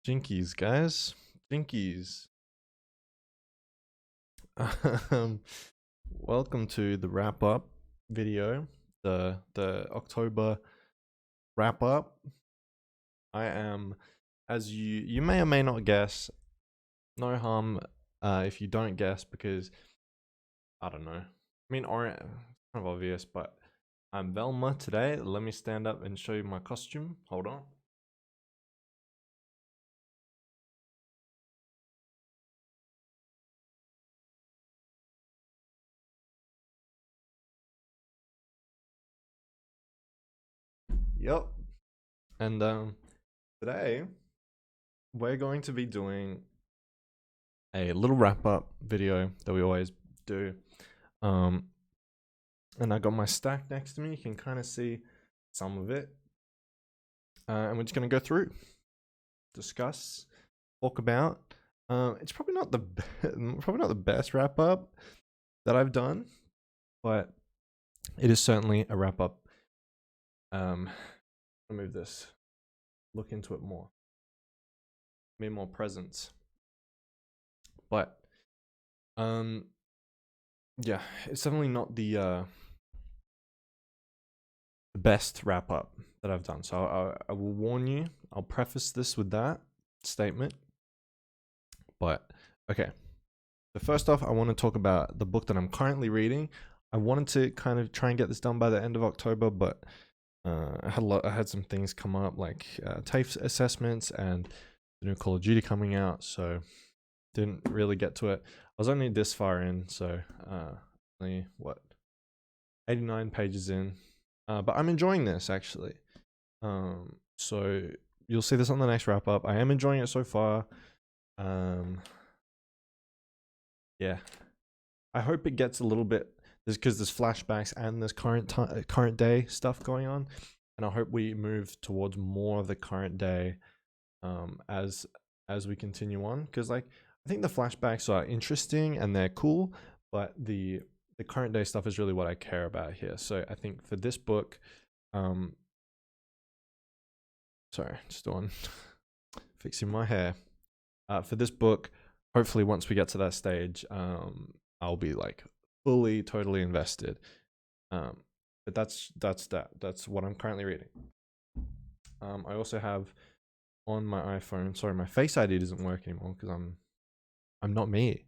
Jinkies, guys. Jinkies. Um, Welcome to the wrap up video, the October wrap up. I am, as you may or may not guess, no harm if you don't guess because I don't know. I mean, it's kind of obvious, but I'm Velma today. Let me stand up and show you my costume. Hold on. Yep. And today we're going to be doing a little wrap up video that we always do. Um, and I got my stack next to me. You can kind of see some of it. And we're just going to go through, discuss, talk about. It's probably not the probably not the best wrap up that I've done, but it is certainly a wrap up. I'll move this. Look into it more. Be more presence. But yeah, it's definitely not the best wrap up that I've done. So I will warn you. I'll preface this with that statement. But okay. So first off, I want to talk about the book that I'm currently reading. I wanted to kind of try and get this done by the end of October, but I had some things come up like TAFE assessments and the new Call of Duty coming out, so didn't really get to it. I was only this far in, so only 89 pages in. But I'm enjoying this actually. So you'll see this on the next wrap up. I am enjoying it so far. Yeah, I hope it gets a little bit because there's flashbacks and there's current day stuff going on, and I hope we move towards more of the current day as we continue on. Because like I think the flashbacks are interesting and they're cool, but the current day stuff is really what I care about here. So I think for this book, sorry, just on fixing my hair. For this book, hopefully once we get to that stage, I'll be like fully, totally invested. But that's what I'm currently reading. I also have on my iPhone. Sorry, my Face ID doesn't work anymore because I'm not me.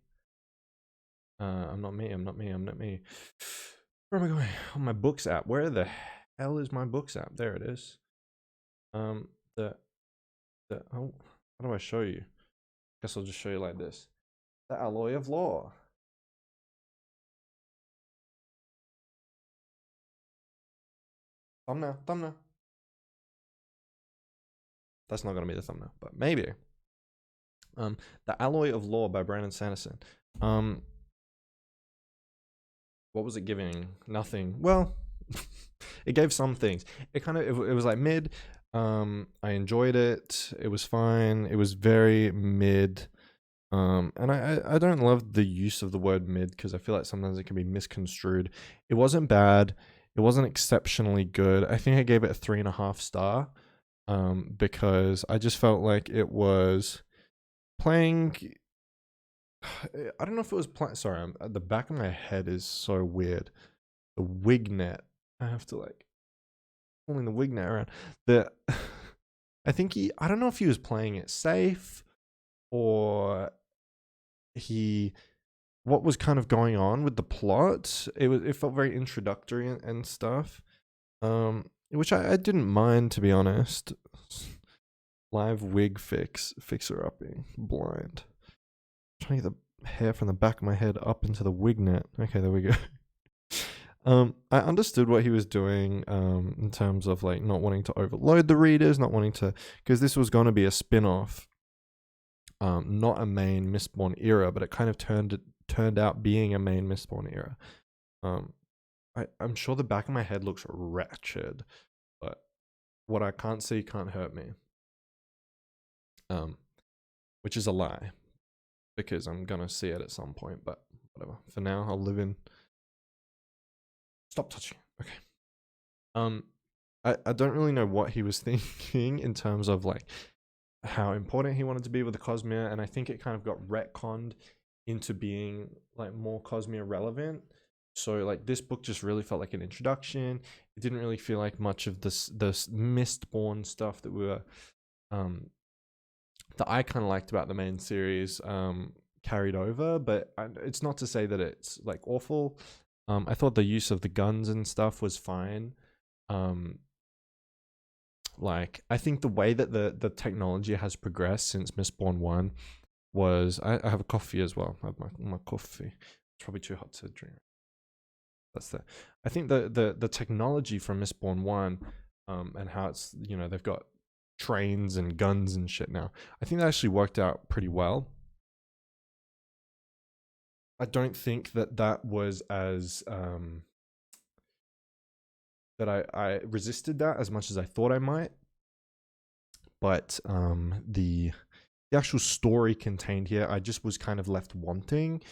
I'm not me. Where am I going? On my Books app. Where the hell is my Books app? There it is. The oh, how do I show you? Guess I'll just show you like this. The Alloy of Law. Thumbnail. That's not gonna be the thumbnail, but maybe. The Alloy of Law by Brandon Sanderson. What was it giving? Nothing. Well, it gave some things. It kind of it was like mid. I enjoyed it. It was fine. It was very mid. And I don't love the use of the word mid because I feel like sometimes it can be misconstrued. It wasn't bad. It wasn't exceptionally good. I think I gave it a 3.5 star. Because I just felt like it was playing. I don't know if it was playing. Sorry, the back of my head is so weird. The wig net. I have to like pulling the wig net around. I think I don't know if he was playing it safe or what was kind of going on with the plot. It felt very introductory and stuff. Which I didn't mind, to be honest. Live wig fixer upping blind. I'm trying to get the hair from the back of my head up into the wig net. Okay, there we go. I understood what he was doing in terms of like not wanting to overload the readers, not wanting to, because this was going to be a spin-off, not a main Mistborn era, but it kind of turned out being a main Mistborn era. I'm sure the back of my head looks wretched, but what I can't see can't hurt me. Which is a lie, because I'm gonna see it at some point, but whatever. For now, I'll live in. Stop touching it. Okay. I don't really know what he was thinking in terms of like how important he wanted to be with the Cosmere, and I think it kind of got retconned into being like more Cosmere relevant. So like this book just really felt like an introduction. It didn't really feel like much of this Mistborn stuff that we were um that I kind of liked about the main series carried over, but it's not to say that it's like awful. I thought the use of the guns and stuff was fine. Um, like I think the way that the technology has progressed since Mistborn 1 was I have a coffee as well. I have my coffee. It's probably too hot to drink. That's the I think the technology from Mistborn 1 and how it's, you know, they've got trains and guns and shit now. I think that actually worked out pretty well. I don't think that that was as that I resisted that as much as I thought I might. But the actual story contained here, I just was kind of left wanting.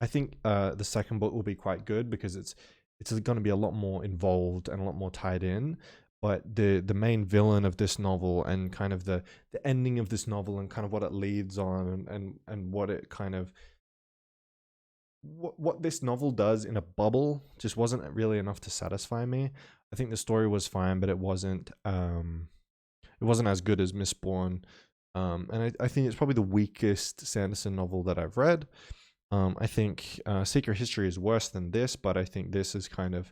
I think the second book will be quite good because it's going to be a lot more involved and a lot more tied in. But the main villain of this novel and kind of the ending of this novel and kind of what it leads on and what it kind of what this novel does in a bubble just wasn't really enough to satisfy me. I think the story was fine, but it wasn't as good as Mistborn. And I think it's probably the weakest Sanderson novel that I've read. I think Secret History is worse than this, but I think this is kind of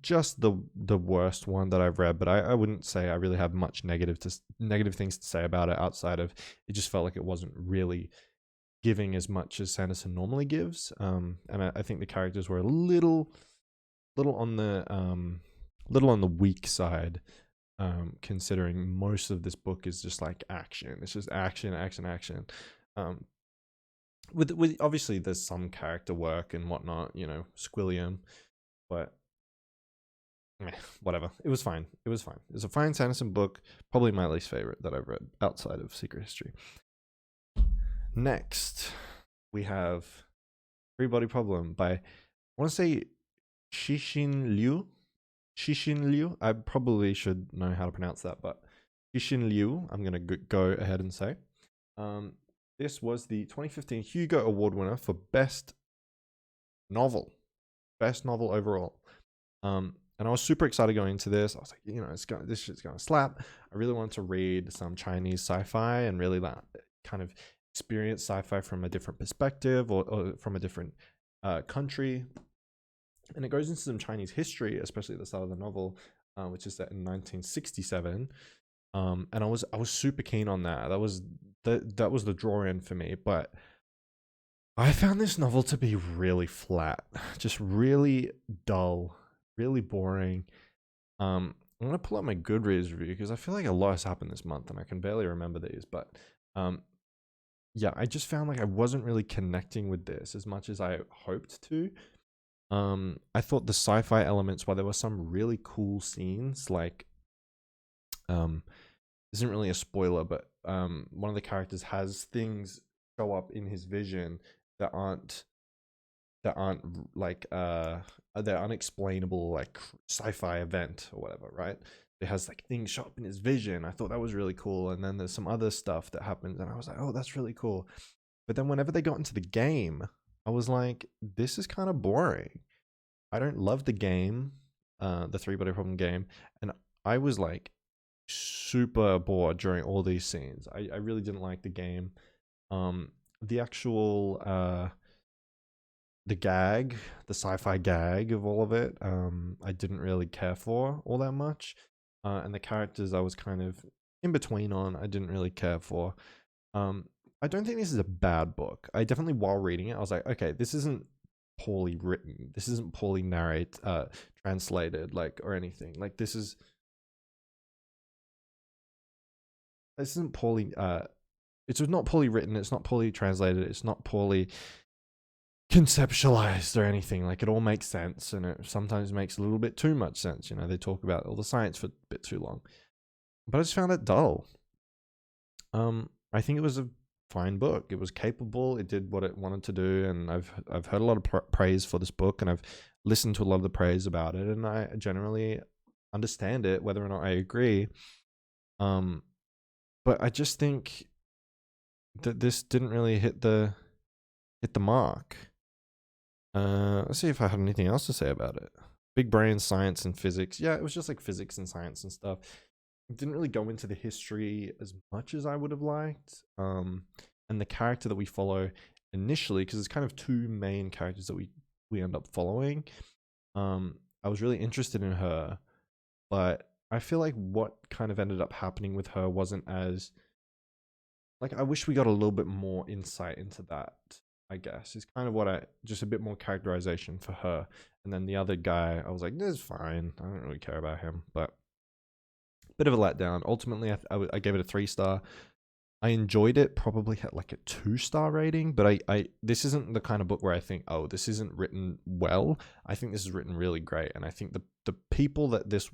just the worst one that I've read. But I wouldn't say I really have much negative things to say about it outside of it just felt like it wasn't really giving as much as Sanderson normally gives. And I think the characters were a little on the weak side. Considering most of this book is just like action. It's just action, action, action. With obviously there's some character work and whatnot, you know, Squilliam, but whatever. It was fine. It was fine. It's a fine Sanderson book. Probably my least favorite that I've read outside of Secret History. Next, we have Free Body Problem by, I want to say Cixin Liu. Cixin Liu. I probably should know how to pronounce that, but Cixin Liu, I'm going to go ahead and say. This was the 2015 Hugo Award winner for Best Novel overall. And I was super excited going into this. I was like, you know, this shit's going to slap. I really wanted to read some Chinese sci-fi and really that kind of experience sci-fi from a different perspective or from a different country. And it goes into some Chinese history, especially at the start of the novel, which is set in 1967. And I was super keen on that. That was the draw in for me. But I found this novel to be really flat, just really dull, really boring. I'm gonna pull up my Goodreads review because I feel like a lot has happened this month and I can barely remember these. But yeah, I just found like I wasn't really connecting with this as much as I hoped to. I thought the sci-fi elements, while there were some really cool scenes, like isn't really a spoiler, but one of the characters has things show up in his vision that aren't like they're unexplainable, like sci-fi event or whatever, right? It has like things show up in his vision. I thought that was really cool. And then there's some other stuff that happens and I was like, oh, that's really cool. But then whenever they got into the game, I was like, this is kind of boring. I don't love the game, the Three Body Problem game, and I was like super bored during all these scenes. I really didn't like the game. The actual the sci-fi gag of all of it, I didn't really care for all that much. And the characters I was kind of in between on, I didn't really care for. I don't think this is a bad book. I definitely, while reading it, I was like, okay, this isn't poorly written. This isn't poorly translated, like, or anything. Like, this isn't poorly, it's not poorly written. It's not poorly translated. It's not poorly conceptualized or anything. Like, it all makes sense, and it sometimes makes a little bit too much sense. You know, they talk about all the science for a bit too long, but I just found it dull. I think it was a fine book. It was capable. It did what it wanted to do, and I've heard a lot of praise for this book, and I've listened to a lot of the praise about it, and I generally understand it, whether or not I agree. but I just think that this didn't really hit the mark. Let's see if I had anything else to say about it. Big brain, science, and physics. Yeah, it was just like physics and science and stuff. It didn't really go into the history as much as I would have liked. And the character that we follow initially, because it's kind of two main characters that we end up following. I was really interested in her, but I feel like what kind of ended up happening with her wasn't as like, I wish we got a little bit more insight into that, I guess. It's kind of just a bit more characterization for her. And then the other guy, I was like, this is fine. I don't really care about him, but bit of a letdown. Ultimately, I gave it a 3-star. I enjoyed it, probably had like a 2-star rating, but I this isn't the kind of book where I think, oh, this isn't written well. I think this is written really great. And I think the people that this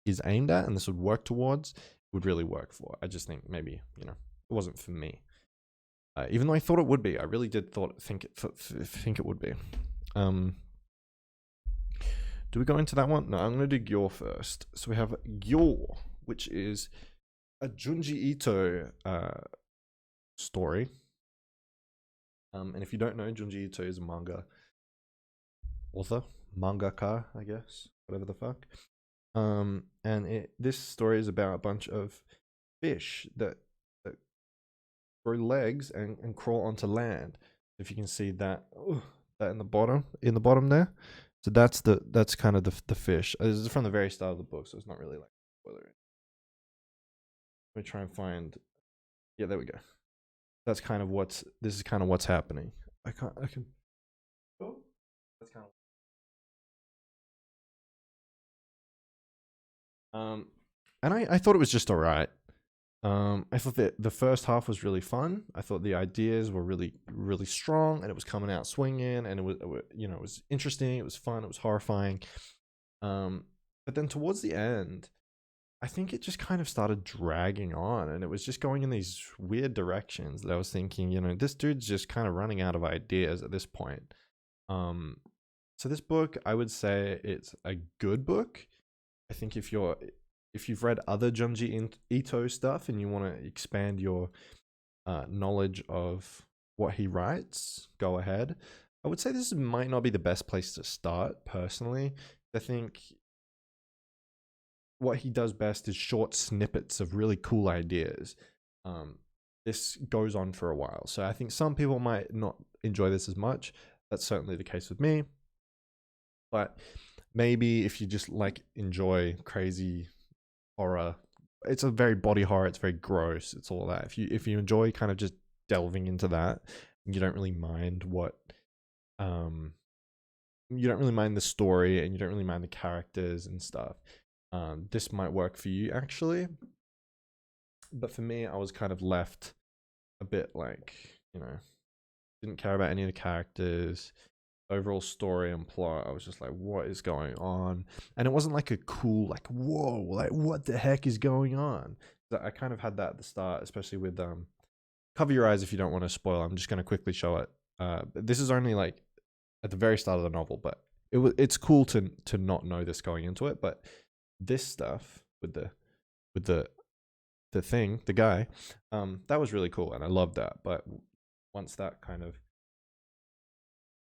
is aimed at and this would work towards would really work for. I just think maybe, it wasn't for me. Even though I thought it would be, I really did think it would be. Do we go into that one? No, I'm going to do Gyor first. So we have Gyor, which is a Junji Ito story. And if you don't know, Junji Ito is a manga author, mangaka, I guess, whatever the fuck. And this story is about a bunch of fish that grow legs and crawl onto land. If you can see that, that in the bottom there. So that's kind of the fish. This is from the very start of the book, so it's not really like spoiler. Let me try and find. Yeah, there we go. This is kind of what's happening. I can. Oh, that's kind of. And I thought it was just alright. I thought that the first half was really fun. I thought the ideas were really, really strong, and it was coming out swinging, and it was interesting. It was fun. It was horrifying. But then towards the end, I think it just kind of started dragging on, and it was just going in these weird directions that I was thinking, this dude's just kind of running out of ideas at this point. So this book, I would say it's a good book. I think if you've read other Junji Ito stuff and you want to expand your knowledge of what he writes, go ahead. I would say this might not be the best place to start, personally. I think what he does best is short snippets of really cool ideas. This goes on for a while, so I think some people might not enjoy this as much. That's certainly the case with me. But maybe if you just enjoy crazy horror, it's a very body horror, it's very gross, it's all that. If you enjoy kind of just delving into that, you don't really mind you don't really mind the story, and you don't really mind the characters and stuff, this might work for you actually. But for me, I was kind of left a bit didn't care about any of the characters. Overall story and plot, I was just like, what is going on? And it wasn't like a cool, whoa, what the heck is going on? I kind of had that at the start, especially with cover your eyes if you don't want to spoil. I'm just going to quickly show it. This is only at the very start of the novel, but it's cool to not know this going into it. But this stuff with the guy, that was really cool, and I loved that. But once that kind of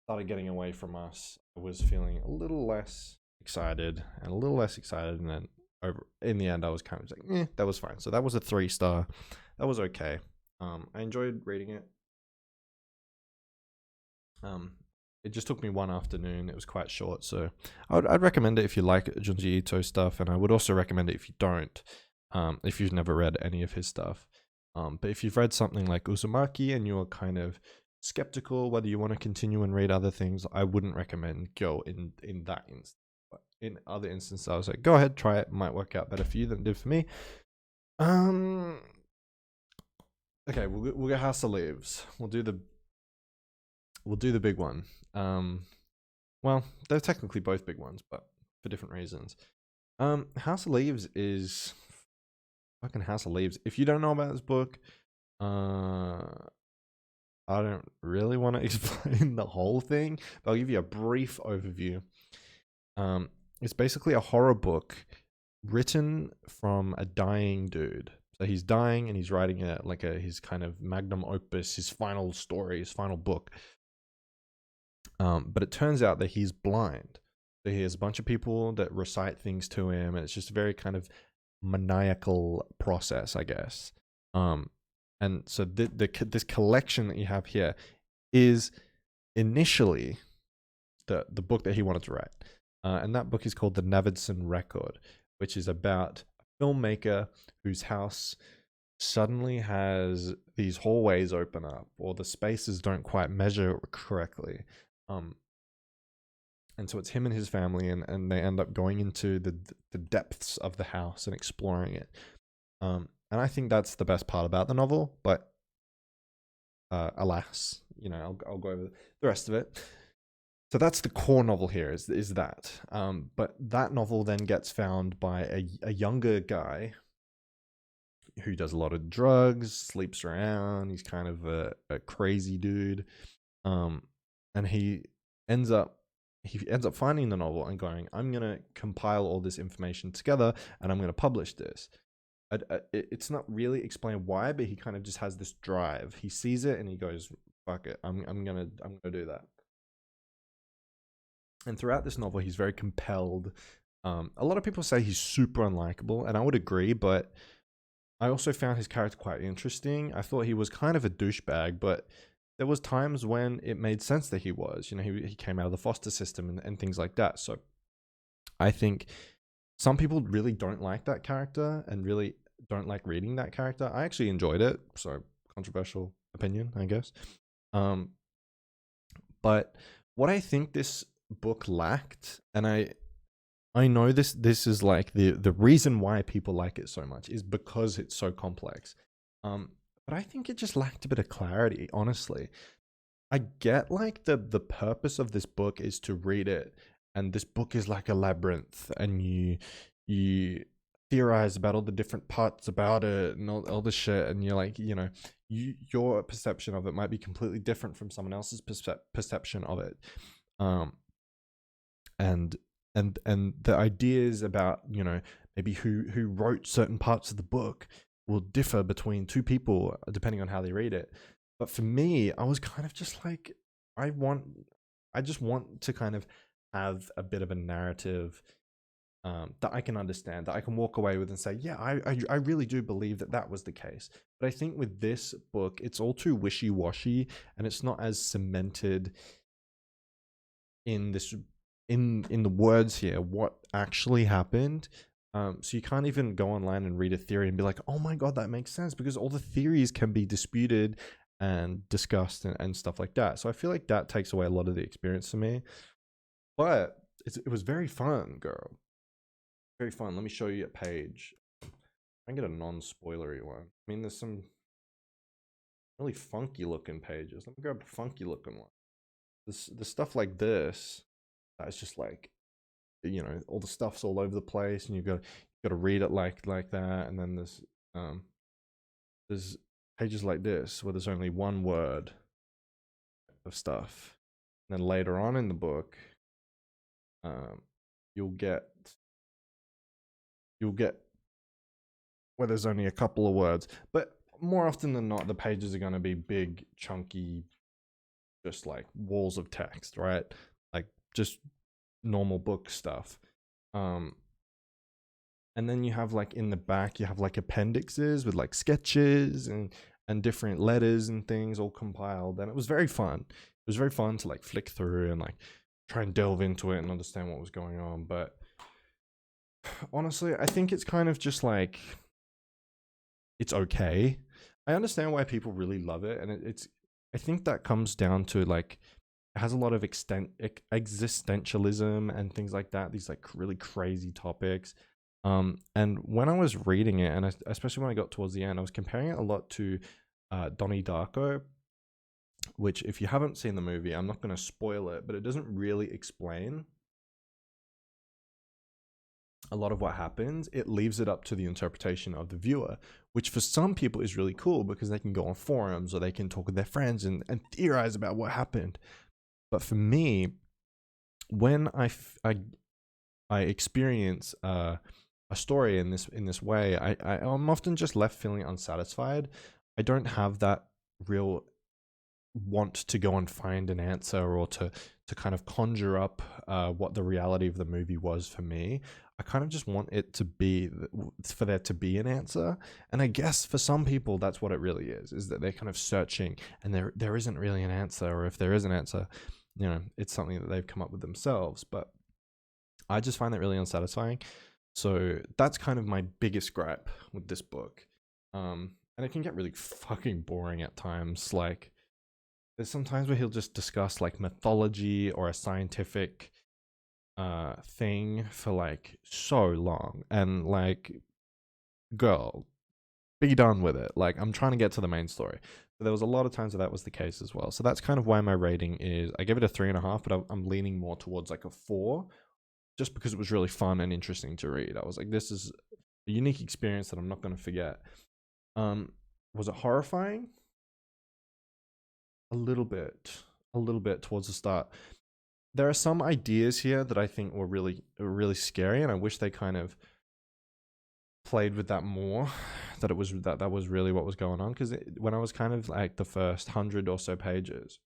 started getting away from us, I was feeling a little less excited, and then in the end I was kind of like, that was fine. So that was a 3-star. That was okay. I enjoyed reading it. It just took me one afternoon. It was quite short, so I'd recommend it if you like Junji Ito stuff, and I would also recommend it if you don't, if you've never read any of his stuff. But if you've read something like Uzumaki and you're kind of skeptical whether you want to continue and read other things, I wouldn't recommend Go in that instance. But in other instances, I was like, go ahead, try it. It might work out better for you than it did for me. Okay, we'll get House of Leaves. We'll do the big one. Well, they're technically both big ones, but for different reasons. House of Leaves is fucking House of Leaves. If you don't know about this book, I don't really want to explain the whole thing, but I'll give you a brief overview. It's basically a horror book written from a dying dude. So he's dying and he's writing his kind of magnum opus, his final story, his final book. But it turns out that he's blind. So he has a bunch of people that recite things to him, and it's just a very kind of maniacal process, I guess. And so this collection that you have here is initially the book that he wanted to write. And that book is called The Navidson Record, which is about a filmmaker whose house suddenly has these hallways open up, or the spaces don't quite measure correctly. And so it's him and his family, and they end up going into the depths of the house and exploring it. And I think that's the best part about the novel, but alas, I'll go over the rest of it. So that's the core novel here, is that. But that novel then gets found by a younger guy who does a lot of drugs, sleeps around. He's kind of a crazy dude. And he ends up finding the novel and going, I'm going to compile all this information together and I'm going to publish this. It's not really explained why, but he kind of just has this drive. He sees it and he goes, fuck it, I'm gonna do that. And throughout this novel, he's very compelled. A lot of people say he's super unlikable, and I would agree, but I also found his character quite interesting. I thought he was kind of a douchebag, but there was times when it made sense that he was. He came out of the foster system and things like that. So I think some people really don't like that character and really don't like reading that character. I actually enjoyed it, so controversial opinion, I guess. But what I think this book lacked, and I know this is like the reason why people like it so much is because it's so complex. But I think it just lacked a bit of clarity, honestly. I get like the purpose of this book is to read it, and this book is like a labyrinth, and you theorize about all the different parts about it and all the shit, and you're like, your perception of it might be completely different from someone else's perception of it. And the ideas about, maybe who wrote certain parts of the book will differ between two people depending on how they read it. But for me, I was kind of just like, I just want to kind of have a bit of a narrative that I can understand, that I can walk away with and say, yeah, I really do believe that was the case. But I think with this book, it's all too wishy-washy, and it's not as cemented in the words here what actually happened. So you can't even go online and read a theory and be like, oh my god, that makes sense, because all the theories can be disputed and discussed and stuff like that. So I feel like that takes away a lot of the experience for me. But it was very fun, girl. Very fun. Let me show you a page. I can get a non-spoilery one. I mean, there's some really funky looking pages. Let me grab a funky looking one. The stuff like this, that's just like, all the stuff's all over the place, and you got to read it like that. And then there's pages like this where there's only one word of stuff. And then later on in the book, you'll get where there's only a couple of words. But more often than not, the pages are going to be big, chunky, just like walls of text, right? Like just normal book stuff. And then you have like in the back, you have like appendixes with like sketches and different letters and things all compiled. And it was very fun. It was very fun to like flick through and like try and delve into it and understand what was going on. But honestly, I think it's kind of just like, it's okay. I understand why people really love it, and I think that comes down to like, it has a lot of existentialism and things like that, these like really crazy topics. And when I was reading it, and especially when I got towards the end, I was comparing it a lot to Donnie Darko, which, if you haven't seen the movie, I'm not going to spoil it, but it doesn't really explain a lot of what happens. It leaves it up to the interpretation of the viewer, which for some people is really cool because they can go on forums or they can talk with their friends and theorize about what happened. But for me, when I experience a a story in this way, I'm often just left feeling unsatisfied. I don't have that real want to go and find an answer, or to kind of conjure up what the reality of the movie was for me. I kind of just want it to be, for there to be an answer. And I guess for some people that's what it really is that they're kind of searching, and there isn't really an answer, or if there is an answer, it's something that they've come up with themselves. But I just find that really unsatisfying. So that's kind of my biggest gripe with this book. And it can get really fucking boring at times. Like, there's sometimes where he'll just discuss like mythology or a scientific thing for like so long, and like, girl, be done with it. Like, I'm trying to get to the main story. But there was a lot of times that was the case as well. So that's kind of why my rating is, I give it a 3.5, but I'm leaning more towards like a 4, just because it was really fun and interesting to read. I was like, this is a unique experience that I'm not going to forget. Was it horrifying? A little bit towards the start. There are some ideas here that I think were really scary, and I wish they kind of played with that more. That was really what was going on. Because when I was kind of like the first 100 or so pages,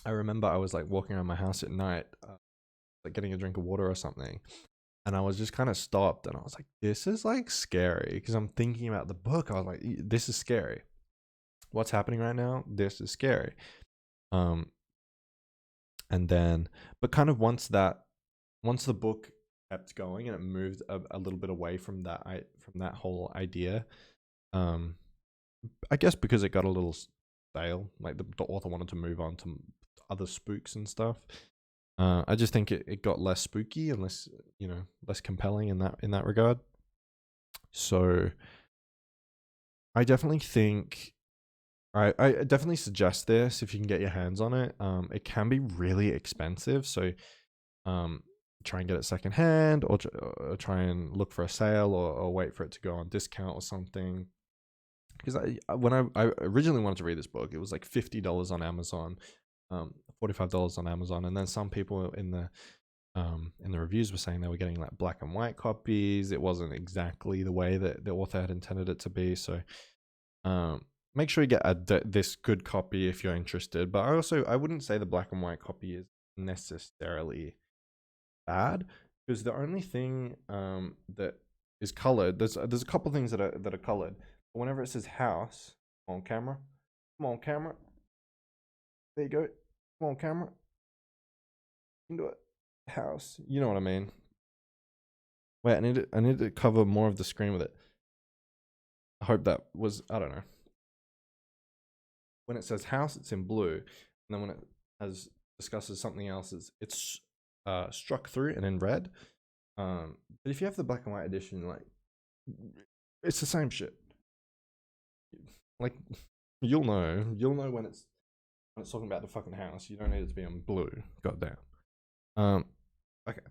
I remember I was like walking around my house at night, like getting a drink of water or something, and I was just kind of stopped, and I was like, this is like scary, because I'm thinking about the book. I was like, this is scary. What's happening right now? This is scary. And then, but kind of once the book kept going and it moved a little bit away from that whole idea, I guess because it got a little stale, like the author wanted to move on to other spooks and stuff. I just think it got less spooky and less, less compelling in that regard. So I definitely think, I definitely suggest this if you can get your hands on it. It can be really expensive, so try and get it secondhand, or try and look for a sale, or wait for it to go on discount or something. Because when I originally wanted to read this book, it was like $50 on Amazon, $45 on Amazon, and then some people in the reviews were saying they were getting like black and white copies. It wasn't exactly the way that the author had intended it to be, so make sure you get this good copy if you're interested. But I wouldn't say the black and white copy is necessarily bad, because the only thing that is colored, there's a couple things that are colored. But whenever it says house, come on camera, there you go, come on camera, you can do it, house, you know what I mean. Wait, I need to cover more of the screen with it. I hope that was, I don't know. When it says house, it's in blue, and then when it discusses something else, it's struck through and in red. But if you have the black and white edition, like, it's the same shit. Like, you'll know when it's talking about the fucking house. You don't need it to be in blue. Goddamn. Okay.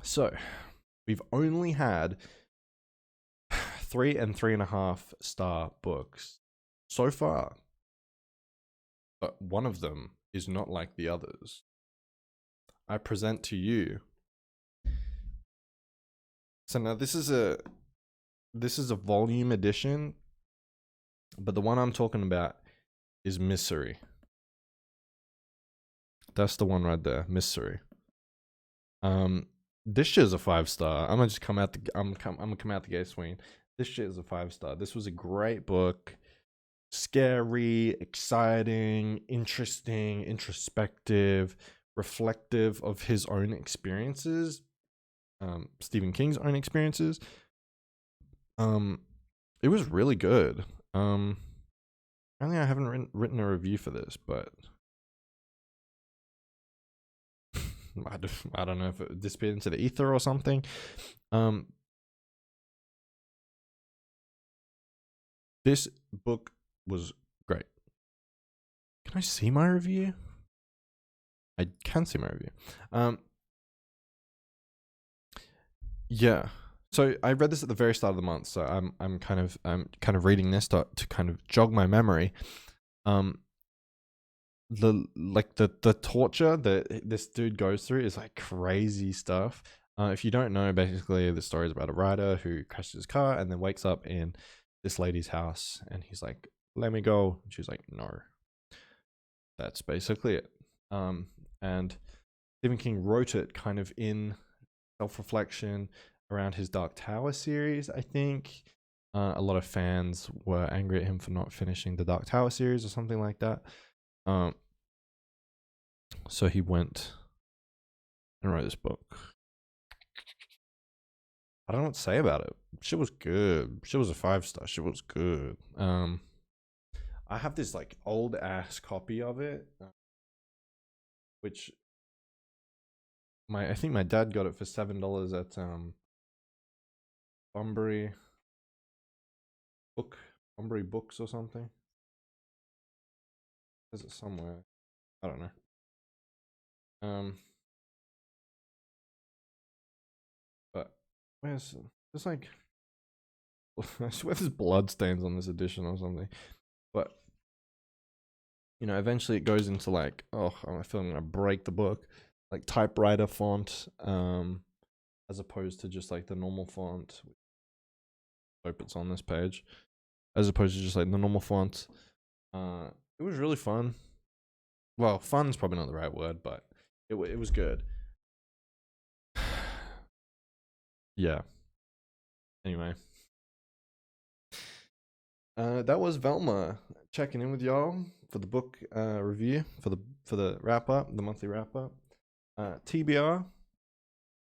So we've only had 3 and 3.5 star books so far, but one of them is not like the others. I present to you. So now this is a volume edition, but the one I'm talking about is Misery. That's the one right there, Misery. This shit is a 5-star. I'm gonna come out the gate swinging. This shit is a 5-star. This was a great book. Scary, exciting, interesting, introspective, reflective of his own experiences, Stephen King's own experiences. It was really good. Apparently I haven't written a review for this, but I don't know if it disappeared into the ether or something. This book was great. Can I see my review? I can see my review. Yeah. So I read this at the very start of the month, so I'm kind of reading this to kind of jog my memory. the torture that this dude goes through is like crazy stuff. If you don't know, basically the story is about a writer who crashes his car and then wakes up in this lady's house, and he's like, "Let me go." And she's like, "No." That's basically it. And Stephen King wrote it kind of in self-reflection around his Dark Tower series, I think. A lot of fans were angry at him for not finishing the Dark Tower series or something like that. So he went and wrote this book. I don't know what to say about it. Shit was good. Shit was a 5-star. Shit was good. I have this like old ass copy of it, which I think my dad got it for $7 at Bunbury Books or something. Is it somewhere? I don't know. But where's there's like I swear there's blood stains on this edition or something. But eventually it goes into like, oh, I feel I'm gonna break the book, like typewriter font, as opposed to just like the normal font. Hope it's on this page, as opposed to just like the normal font. It was really fun. Well, fun's probably not the right word, but it was good. Yeah. Anyway, that was Velma checking in with y'all for the book review for the wrap up, the monthly wrap up. TBR,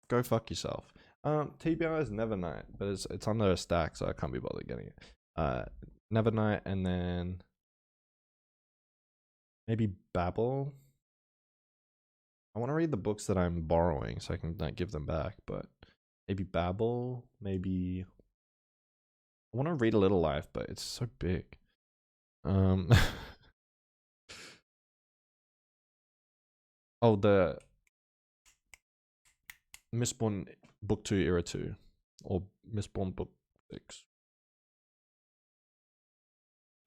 go fuck yourself. TBR is Nevernight, but it's under a stack, so I can't be bothered getting it. Nevernight, and then maybe Babel. I want to read the books that I'm borrowing so I can like give them back, but maybe Babel, maybe I want to read A Little Life, but it's so big. Oh, the Mistborn Book 2 Era 2, or Mistborn Book 6.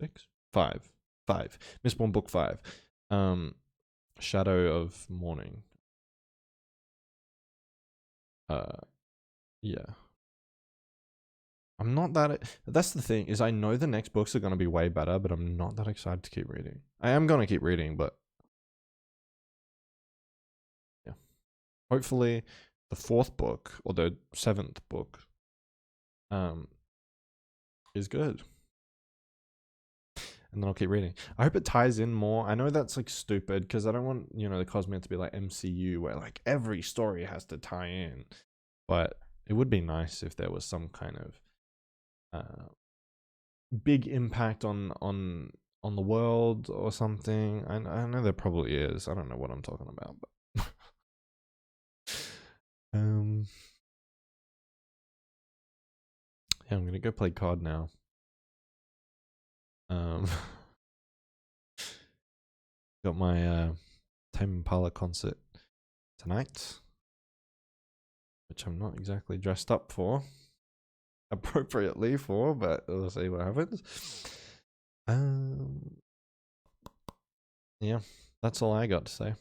6? 5. 5. Mistborn Book 5. Shadow of Morning. Yeah. I'm not that. That's the thing, is I know the next books are going to be way better, but I'm not that excited to keep reading. I am going to keep reading, but yeah. Hopefully, the 4th book or the 7th book is good. And then I'll keep reading. I hope it ties in more. I know that's like stupid because I don't want, the Cosmere to be like MCU where like every story has to tie in. But it would be nice if there was some kind of big impact on the world or something. I know there probably is. I don't know what I'm talking about, but yeah, I'm gonna go play COD now. Got my Tame Impala concert tonight, which I'm not exactly dressed up for, appropriately for, but we'll see what happens. Yeah, that's all I got to say.